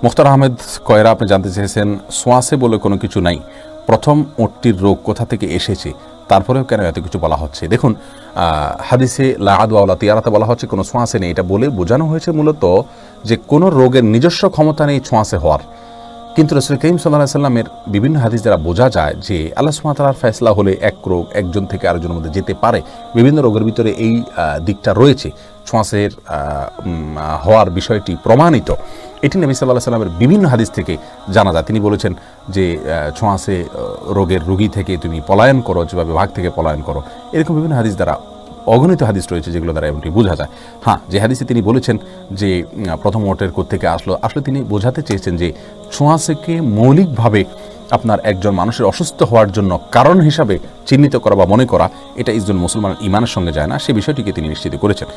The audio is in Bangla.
মুখতার আহমেদ কয়রা আপনি জানতে চেয়েছেন সোয়াসে বলে কোনো কিছু নাই, প্রথম ওটটির রোগ কোথা থেকে এসেছে, তারপরেও কেন এত কিছু বলা হচ্ছে? দেখুন, হাদিসে লা আদওয়া ওয়ালা তিয়ারাতে বলা হচ্ছে কোনো ছোঁয়াচে নেই, এটা বলে বোঝানো হয়েছে মূলত যে কোনো রোগের নিজস্ব ক্ষমতা নেই ছোঁয়াচে হওয়ার। কিন্তু রাসূল করিম সাল্লাল্লাহু আলাইহি সাল্লামের বিভিন্ন হাদিস দ্বারা বোঝা যায় যে আল্লাহ সুবহানাহু ওয়া তাআলার ফয়সালা হলে এক রোগ একজন থেকে আরেকজনের মধ্যে যেতে পারে। বিভিন্ন রোগের ভিতরে এই দিকটা রয়েছে, ছোঁয়াচের হওয়ার বিষয়টি প্রমাণিত। এটি নবী সাল্লাল্লাহু আলাইহি সাল্লামের বিভিন্ন হাদিস থেকে জানা যায়। তিনি বলেছেন যে ছোঁয়াচে রোগের রোগী থেকে তুমি পলায়ন করো, যেভাবে বাঘ থেকে পলায়ন করো। এরকম বিভিন্ন হাদিস দ্বারা অগণিত হাদিস রয়েছে যেগুলো দ্বারা এমনটি বোঝা যায়। হ্যাঁ, যে হাদিসে তিনি বলেছেন যে প্রথম ওটের কোত্থেকে আসলো, আসলে তিনি বোঝাতে চেয়েছেন যে ছোঁয়াচেকে মৌলিকভাবে আপনার একজন মানুষের অসুস্থ হওয়ার জন্য কারণ হিসাবে চিহ্নিত করা বা মনে করা, এটা একজন মুসলমানের ঈমানের সঙ্গে যায় না, সে বিষয়টিকে তিনি নিশ্চিত করেছেন।